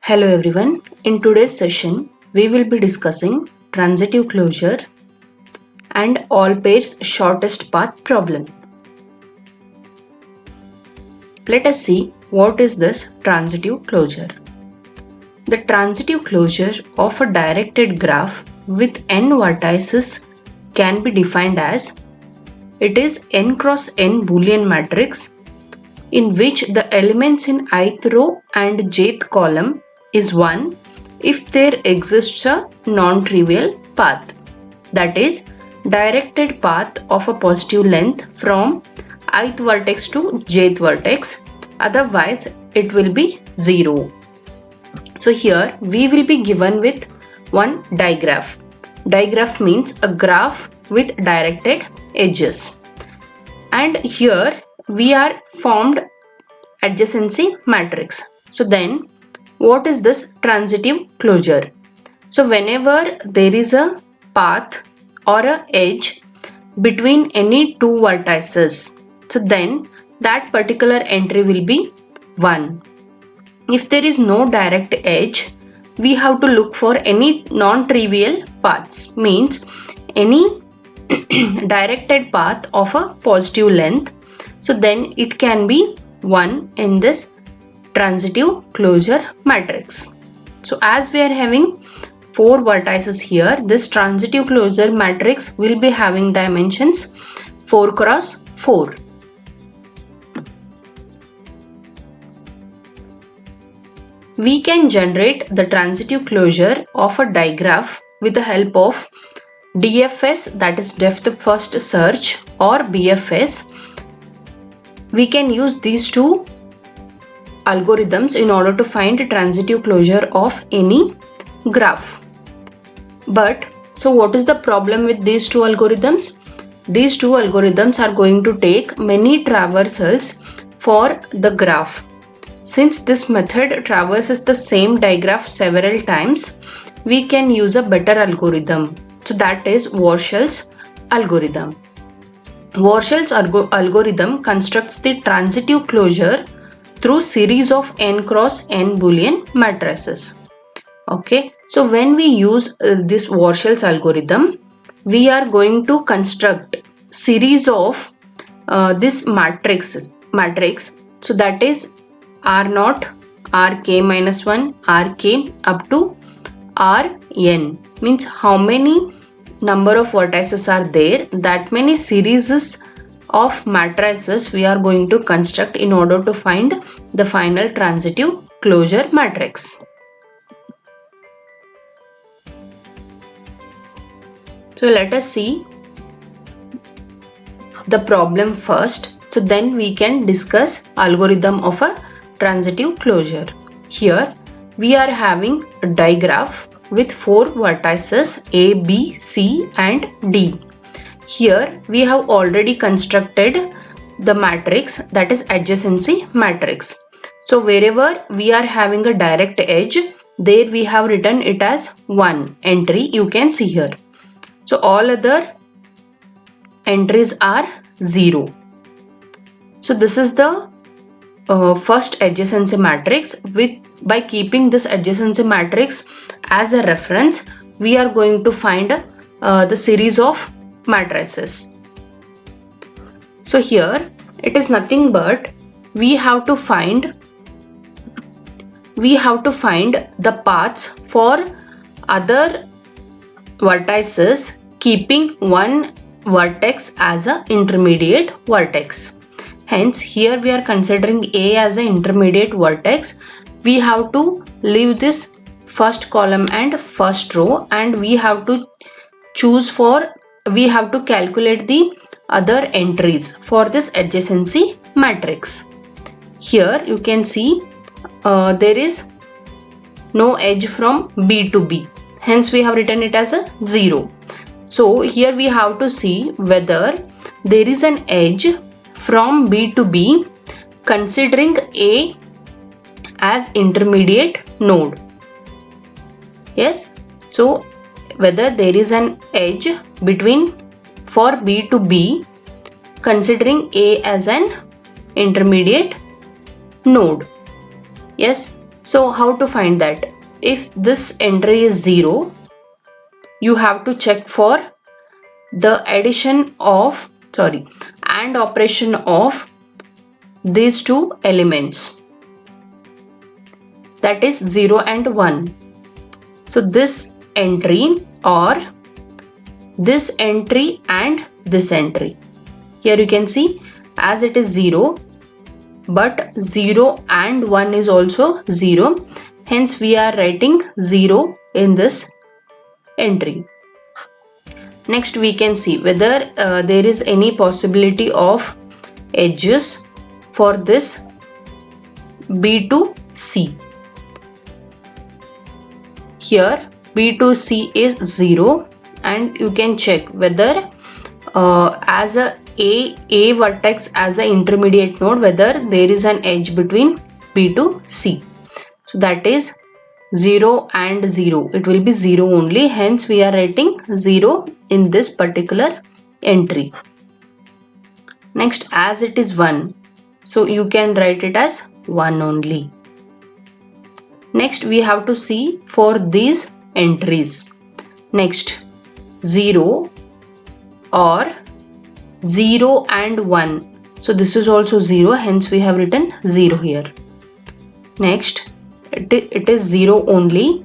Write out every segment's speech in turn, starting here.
Hello everyone. In today's session, we will be discussing transitive closure and all pairs shortest path problem. Let us see what is this transitive closure. The transitive closure of a directed graph with n vertices can be defined as it is n cross n Boolean matrix in which the elements in ith row and jth column is 1 if there exists a non-trivial path, that is, directed path of a positive length from ith vertex to jth vertex, otherwise it will be 0. So here we will be given with one digraph. Digraph means a graph with directed edges. And here we are formed adjacency matrix. So then what is this transitive closure? So whenever there is a path or a edge between any two vertices, so then that particular entry will be 1. If there is no direct edge, we have to look for any non-trivial paths, means any directed path of a positive length. So then it can be 1 in this transitive closure matrix. So as we are having 4 vertices here, this transitive closure matrix will be having dimensions 4 cross 4. We can generate the transitive closure of a digraph with the help of DFS, that is depth first search, or BFS. We can use these two algorithms in order to find transitive closure of any graph. But so what is the problem with these two algorithms? These two algorithms are going to take many traversals for the graph. Since this method traverses the same digraph several times, we can use a better algorithm. So that is Warshall's algorithm. Warshall's algorithm constructs the transitive closure through series of n cross n Boolean matrices. Okay, so when we use this Warshall's algorithm, we are going to construct series of this matrix. So that is R0, Rk minus 1, Rk up to Rn, means how many number of vertices are there, that many series of matrices we are going to construct in order to find the final transitive closure matrix. So let us see the problem first, so then we can discuss algorithm of a transitive closure. Here we are having a digraph with 4 vertices A, B, C and D. Here we have already constructed the matrix, that is adjacency matrix. So wherever we are having a direct edge, there we have written it as 1 entry, you can see here. So all other entries are 0. So this is the first adjacency matrix. By keeping this adjacency matrix as a reference, we are going to find the series of matrices. So here it is nothing but we have to find the paths for other vertices, keeping one vertex as an intermediate vertex. Hence here we are considering A as an intermediate vertex. We have to leave this first column and first row, and we have to calculate the other entries for this adjacency matrix. Here you can see there is no edge from B to B, hence we have written it as a 0. So here we have to see whether there is an edge from B to B considering A as intermediate node. Yes, so whether there is an edge for B to B considering A as an intermediate node. Yes, So how to find that? If this entry is 0, you have to check for the addition of and operation of these two elements, that is 0 and 1. So this entry or this entry and this entry, here you can see as it is 0, but 0 and 1 is also 0, hence we are writing 0 in this entry. Next we can see whether there is any possibility of edges for this B to C. Here B to C is 0, and you can check whether as a vertex as an intermediate node, whether there is an edge between B to C. So that is 0 and 0, it will be 0 only, hence we are writing 0 in this particular entry. Next, as it is 1, so you can write it as 1 only. Next we have to see for these entries. Next, 0 or 0 and 1, so this is also 0, hence we have written 0 here. Next, it is 0 only,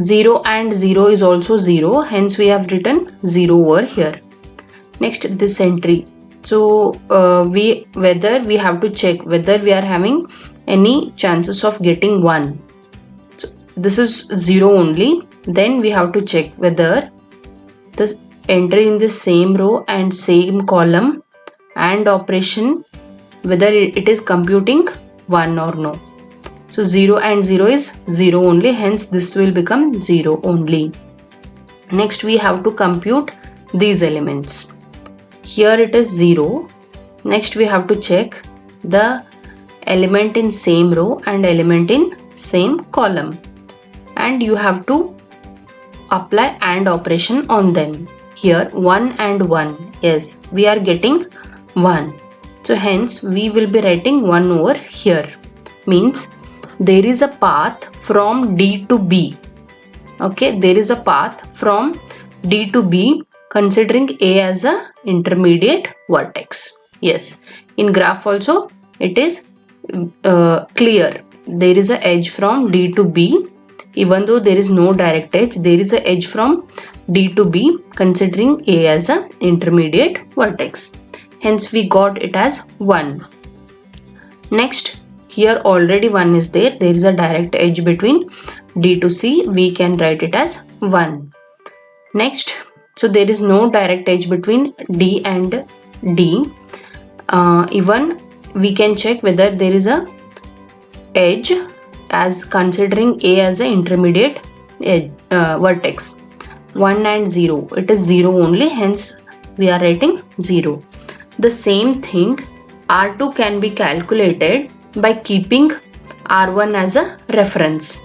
0 and 0 is also 0, hence we have written 0 over here. Next, this entry, so whether we have to check whether we are having any chances of getting 1. So this is 0 only, then we have to check whether this entry in the same row and same column and operation, whether it is computing 1 or no. So 0 and 0 is 0 only, hence this will become 0 only. Next we have to compute these elements. Here it is 0. Next we have to check the element in same row and element in same column, and you have to apply AND operation on them. Here 1 and 1, yes, we are getting 1, so hence we will be writing 1 over here. Means there is a path from D to B. Okay, there is a path from D to B considering A as a intermediate vertex. Yes, in graph also it is clear. There is a edge from D to B. Even though there is no direct edge, there is a edge from D to B considering A as a intermediate vertex. Hence we got it as 1. Next, here already 1 is there. There is a direct edge between D to C. We can write it as 1. Next, so there is no direct edge between D and D. Even we can check whether there is a edge as considering A as an intermediate edge, vertex. 1 and 0, it is 0 only, hence we are writing 0. The same thing, R2 can be calculated by keeping R1 as a reference.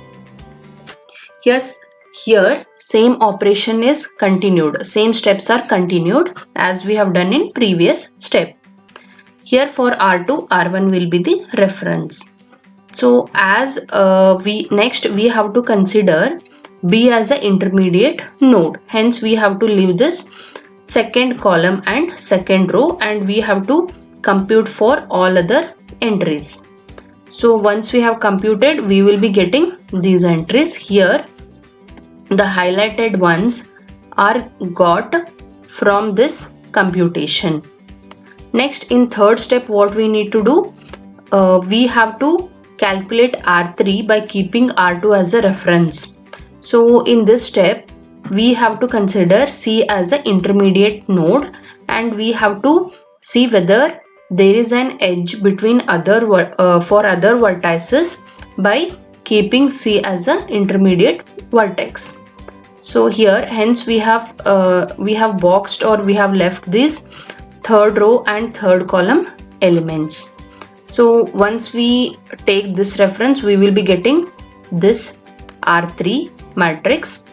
Yes, here same operation is continued, same steps are continued as we have done in previous step. Here for R2, R1 will be the reference. So as we have to consider B as an intermediate node, hence we have to leave this second column and second row, and we have to compute for all other entries. So once we have computed, we will be getting these entries. Here the highlighted ones are got from this computation. Next, in third step, what we need to do, we have to calculate R3 by keeping R2 as a reference. So in this step, we have to consider C as an intermediate node, and we have to see whether there is an edge between for other vertices by keeping C as an intermediate vertex. So here, hence we have boxed or we have left these third row and third column elements. So once we take this reference, we will be getting this R3 matrix.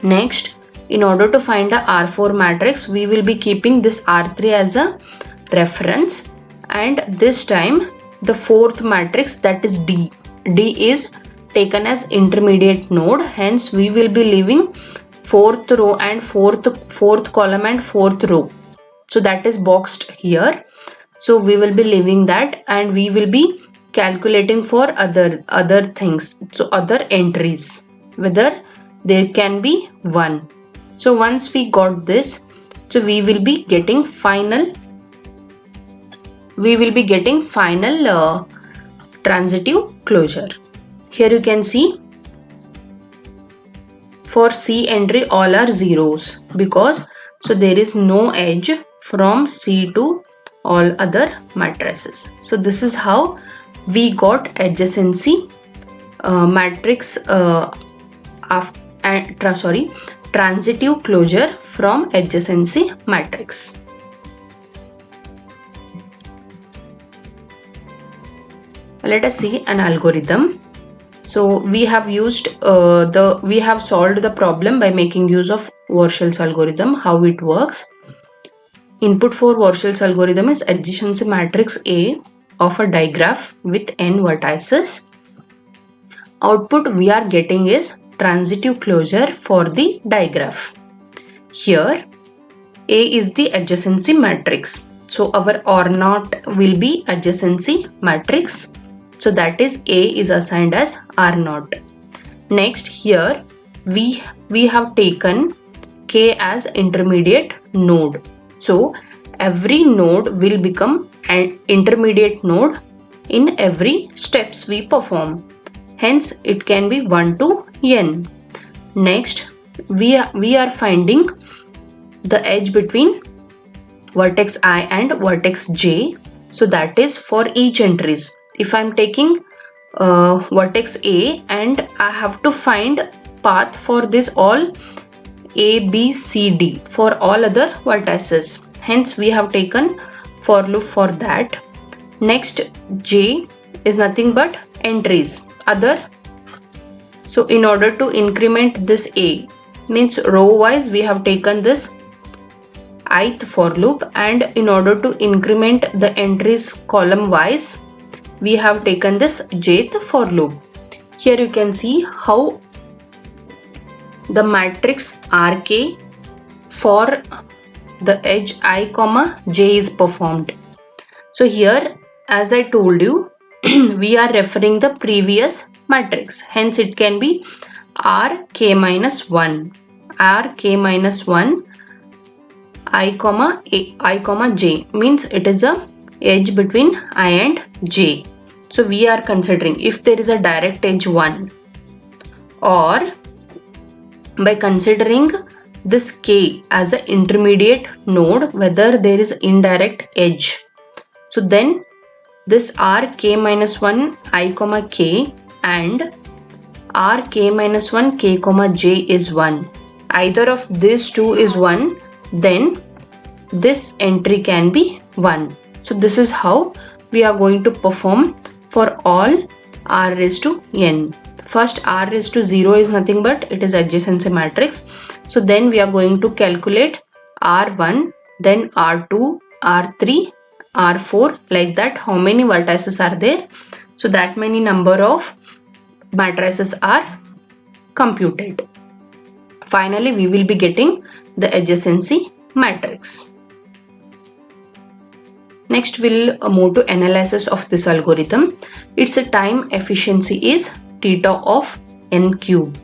Next, in order to find a R4 matrix, we will be keeping this R3 as a reference, and this time the fourth matrix, that is D. D is taken as intermediate node, hence we will be leaving fourth row and fourth column and fourth row. So that is boxed here. So we will be leaving that, and we will be calculating for other things. So other entries, whether there can be one. So once we got this, so we will be getting final transitive closure. Here you can see for C entry all are zeros, because so there is no edge from C to all other matrices. So this is how we got adjacency matrix transitive closure from adjacency matrix. Let us see an algorithm. So we have solved the problem by making use of Warshall's algorithm. How it works? Input for Warshall's algorithm is adjacency matrix A of a digraph with n vertices. Output we are getting is transitive closure for the digraph. Here A is the adjacency matrix. So our R0 will be adjacency matrix. So that is A is assigned as R0. Next, here we have taken K as intermediate node. So every node will become an intermediate node in every steps we perform. Hence it can be 1 to n. Next, we are finding the edge between vertex I and vertex j. So that is for each entries. If I am taking vertex A and I have to find path for this all A, B, C, D for all other vertices. Hence we have taken for loop for that. Next, J is nothing but entries other. So in order to increment this A, means row wise we have taken this ith for loop, and in order to increment the entries column wise we have taken this jth for loop. Here you can see how the matrix Rk for the edge I comma j is performed. So here, as I told you, we are referring the previous matrix. Hence it can be Rk minus 1, Rk minus 1 I comma j, means it is a edge between I and j. So we are considering if there is a direct edge 1, or by considering this k as an intermediate node, whether there is indirect edge. So then this Rk minus 1 I comma k and Rk minus 1 k comma j is 1. Either of these two is 1, then this entry can be 1. So this is how we are going to perform for all r raised to n. First r raised to 0 is nothing but it is adjacency matrix. So then we are going to calculate r1, then r2, r3, r4, like that. How many vertices are there? So that many number of matrices are computed. Finally, we will be getting the adjacency matrix. Next, we'll move to analysis of this algorithm. Its time efficiency is theta of n cube.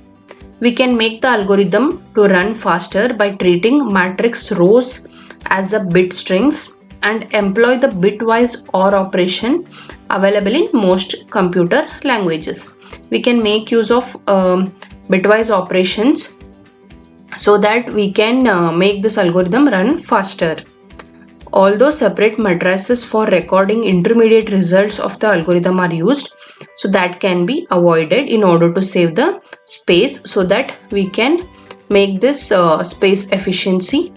We can make the algorithm to run faster by treating matrix rows as a bit strings and employ the bitwise OR operation available in most computer languages. We can make use of bitwise operations so that we can make this algorithm run faster. Although separate matrices for recording intermediate results of the algorithm are used, so that can be avoided in order to save the space, so that we can make this space efficiency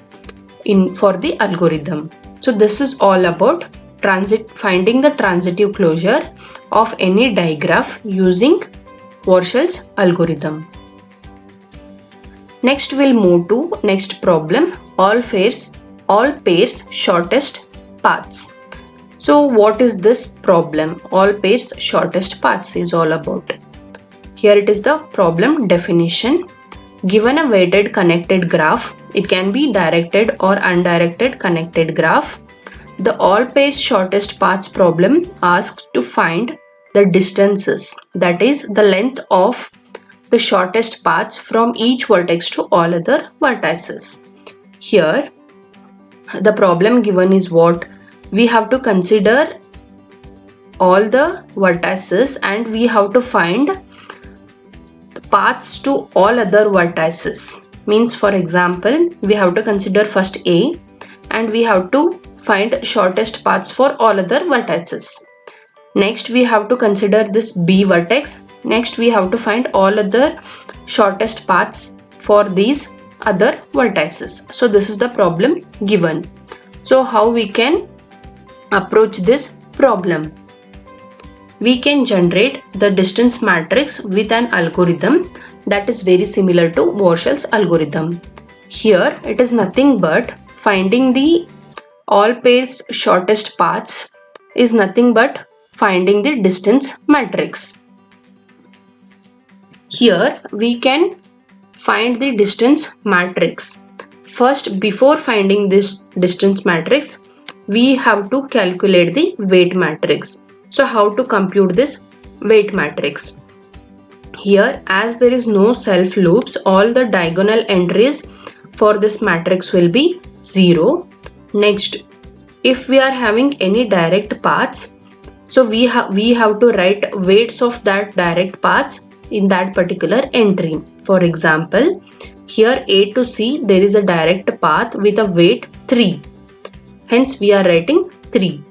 for the algorithm. So this is all about finding the transitive closure of any digraph using Warshall's algorithm. Next we'll move to next problem, all pairs shortest paths. So what is this problem? All pairs shortest paths is all about. Here it is the problem definition. Given a weighted connected graph, it can be directed or undirected connected graph. The all pairs shortest paths problem asks to find the distances, that is the length of the shortest paths from each vertex to all other vertices. Here the problem given is what? We have to consider all the vertices and we have to find the paths to all other vertices. Means, for example, we have to consider first A and we have to find shortest paths for all other vertices. Next we have to consider this B vertex. Next we have to find all other shortest paths for these other vertices. So this is the problem given. So how we can approach this problem? We can generate the distance matrix with an algorithm that is very similar to Warshall's algorithm. Here it is nothing but finding the all pairs shortest paths is nothing but finding the distance matrix. Here we can find the distance matrix. First, before finding this distance matrix, we have to calculate the weight matrix. So how to compute this weight matrix? Here, as there is no self loops, all the diagonal entries for this matrix will be 0. Next, if we are having any direct paths, so we have to write weights of that direct paths in that particular entry. For example, here A to C there is a direct path with a weight 3. Hence we are writing 3.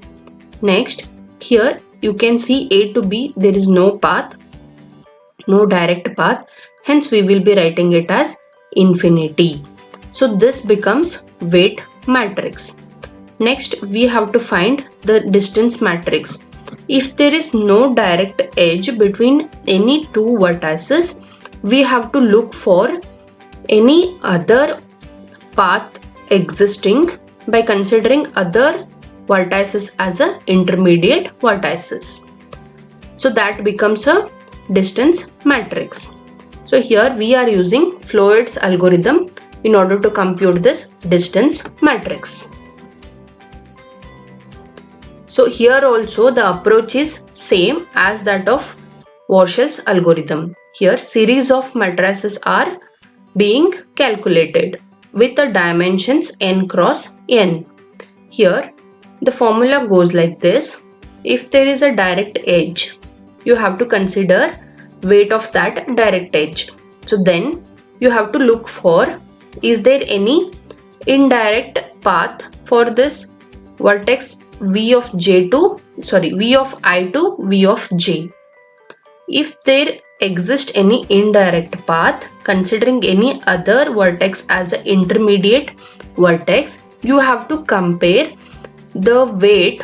Next, here you can see A to B there is no path, no direct path. Hence we will be writing it as infinity. So this becomes weight matrix. Next we have to find the distance matrix. If there is no direct edge between any two vertices, we have to look for any other path existing by considering other vertices as a intermediate vertices. So that becomes a distance matrix. So here we are using Floyd's algorithm in order to compute this distance matrix. So here also the approach is same as that of Warshall's algorithm. Here series of matrices are being calculated with the dimensions n cross n. Here the formula goes like this. If there is a direct edge, you have to consider weight of that direct edge. So then you have to look for, is there any indirect path for this vertex V of I to V of j. If there exists any indirect path considering any other vertex as an intermediate vertex, you have to compare the weight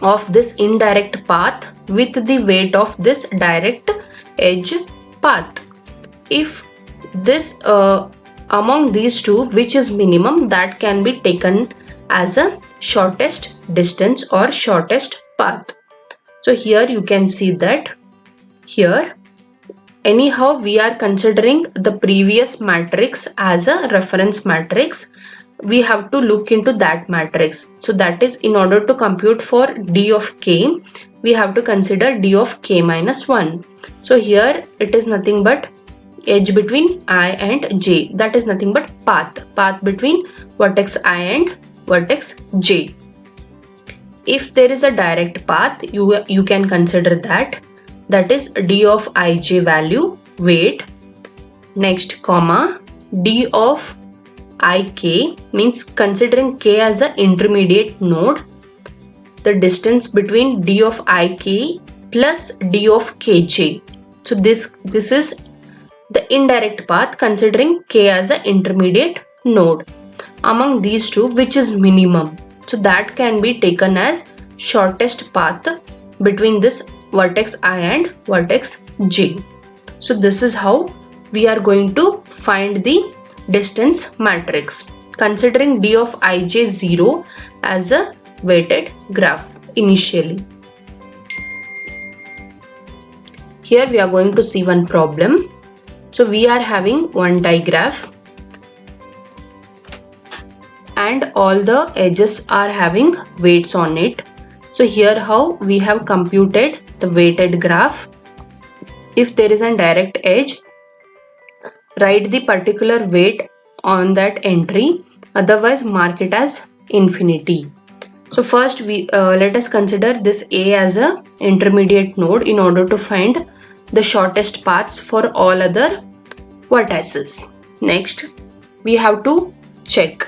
of this indirect path with the weight of this direct edge path. If this among these two, which is minimum, that can be taken as a shortest distance or shortest path. So here you can see that here anyhow we are considering the previous matrix as a reference matrix. We have to look into that matrix. So that is, in order to compute for d of k, we have to consider d of k minus 1. So here it is nothing but edge between I and j, that is nothing but path between vertex I and vertex j. If there is a direct path, you can consider that is d of ij value, weight. Next comma d of ik, means considering k as an intermediate node, the distance between d of ik plus d of kj. So this is the indirect path considering k as an intermediate node. Among these two, which is minimum? So that can be taken as shortest path between this vertex I and vertex j. So this is how we are going to find the distance matrix, considering d of ij 0 as a weighted graph initially. Here we are going to see one problem. So we are having one die graph and all the edges are having weights on it. So here how we have computed the weighted graph. If there is a direct edge, write the particular weight on that entry, otherwise mark it as infinity. So first we let us consider this A as a intermediate node in order to find the shortest paths for all other vertices. Next we have to check.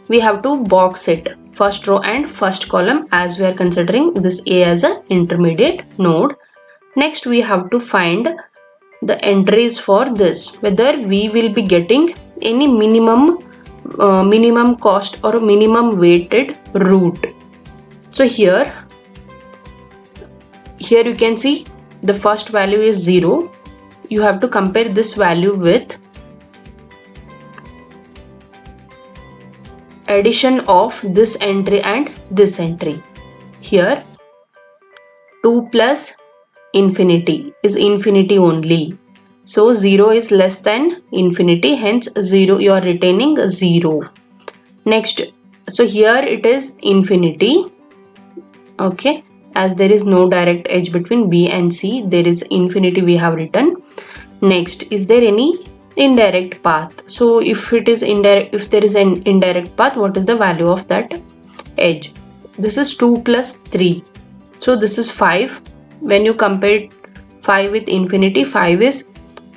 We have to box it, first row and first column, as we are considering this A as an intermediate node. Next we have to find the entries for this, whether we will be getting any minimum cost or minimum weighted route. So here you can see the first value is 0. You have to compare this value with addition of this entry and this entry. Here 2 plus infinity is infinity only. So 0 is less than infinity, hence 0, you are retaining 0. Next, so here it is infinity. Okay, as there is no direct edge between B and C, there is infinity we have written. Next, is there any indirect path? So if it is indirect, if there is an indirect path, what is the value of that edge? This is 2 plus 3. So this is 5. When you compare 5 with infinity, 5 is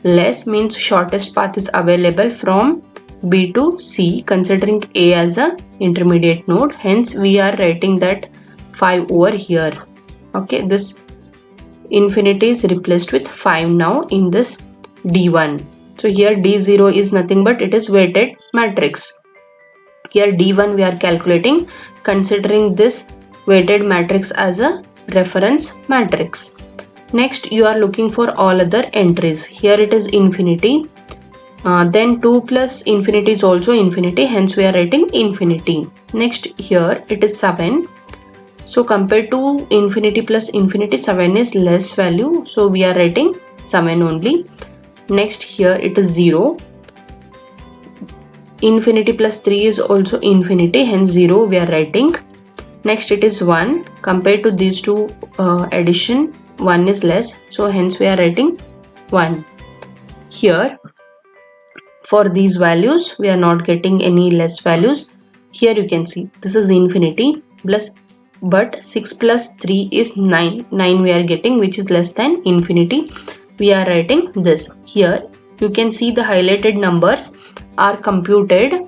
less, means shortest path is available from B to C, considering A as a intermediate node. Hence we are writing that 5 over here. Okay, this infinity is replaced with 5 now in this D1. So here D0 is nothing but it is weighted matrix. Here D1 we are calculating considering this weighted matrix as a reference matrix. Next you are looking for all other entries. Here it is infinity. Then 2 plus infinity is also infinity, hence we are writing infinity. Next here it is 7. So compared to infinity plus infinity, 7 is less value, so we are writing 7 only. Next here it is 0. Infinity plus 3 is also infinity, hence 0 we are writing. Next it is 1. Compared to these two addition, 1 is less, so hence we are writing 1. Here for these values we are not getting any less values. Here you can see this is infinity plus, but 6 plus 3 is 9. 9 we are getting, which is less than infinity. We are writing this. Here you can see the highlighted numbers are computed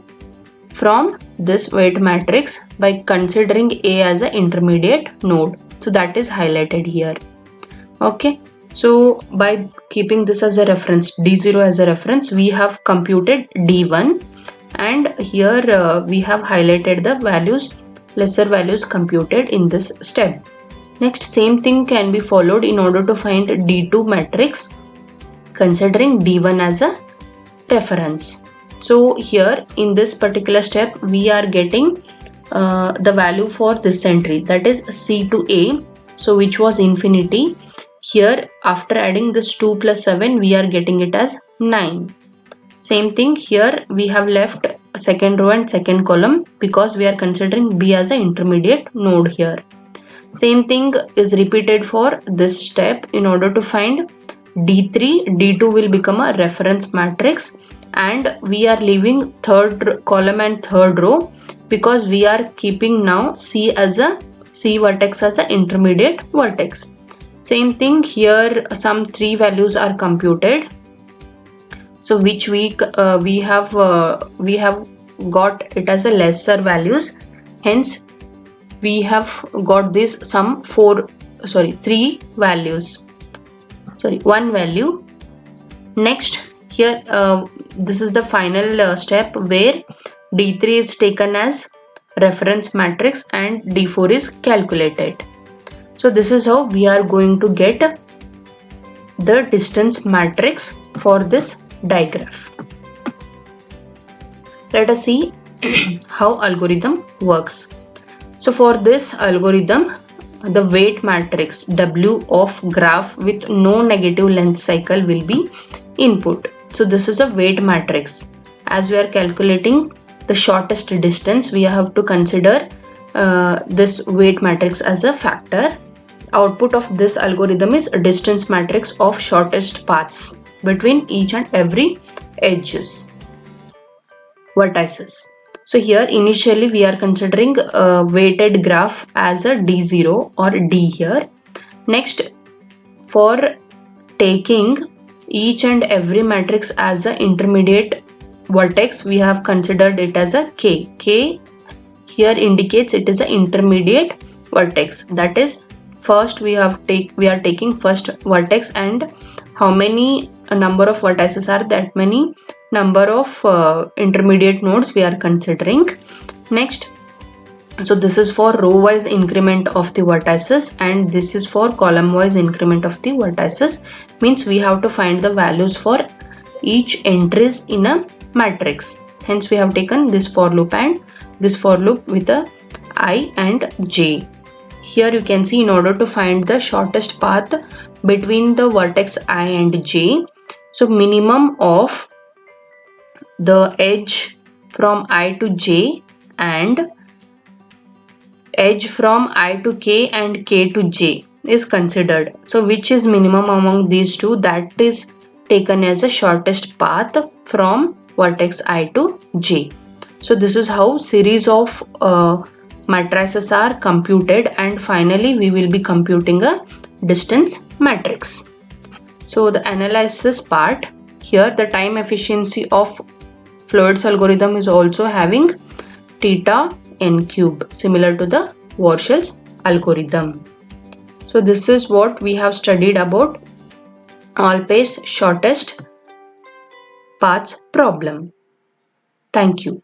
from this weight matrix by considering A as an intermediate node. So that is highlighted here. Okay, so by keeping this as a reference, D0 as a reference, we have computed D1, and here we have highlighted the values, lesser values computed in this step. Next, same thing can be followed in order to find D2 matrix considering D1 as a reference. So here in this particular step we are getting the value for this entry, that is C to A, so which was infinity. Here after adding this 2 plus 7 we are getting it as 9. Same thing here, we have left second row and second column because we are considering B as an intermediate node here. Same thing is repeated for this step. In order to find D3, D2 will become a reference matrix, and we are leaving third column and third row because we are keeping now C vertex as an intermediate vertex. Same thing here, some 3 values are computed, so which we have got it as a lesser values, hence we have got this some 3 values, sorry, 1 value. Next here this is the final step where D3 is taken as reference matrix and D4 is calculated. So this is how we are going to get the distance matrix for this digraph. Let us see how algorithm works. So for this algorithm, the weight matrix W of graph with no negative length cycle will be input. So this is a weight matrix. As we are calculating the shortest distance, we have to consider this weight matrix as a factor. Output of this algorithm is a distance matrix of shortest paths between each and every edges, vertices. So here initially we are considering a weighted graph as a D0 or D here. Next, for taking each and every matrix as an intermediate vertex, we have considered it as a K. K here indicates it is an intermediate vertex. That is, first we are taking first vertex, and how many number of vertices are, that many number of intermediate nodes we are considering. Next, so this is for row wise increment of the vertices, and this is for column wise increment of the vertices. Means we have to find the values for each entries in a matrix. Hence we have taken this for loop and this for loop with a I and j. Here you can see, in order to find the shortest path between the vertex I and j, so minimum of the edge from I to j and edge from I to k and k to j is considered. So which is minimum among these two, that is taken as the shortest path from vertex I to j. So this is how series of matrices are computed, and finally we will be computing a distance matrix. So the analysis part, here the time efficiency of Floyd's algorithm is also having theta n cube, similar to the Warshall's algorithm. So this is what we have studied about All-Pairs shortest paths problem. Thank you.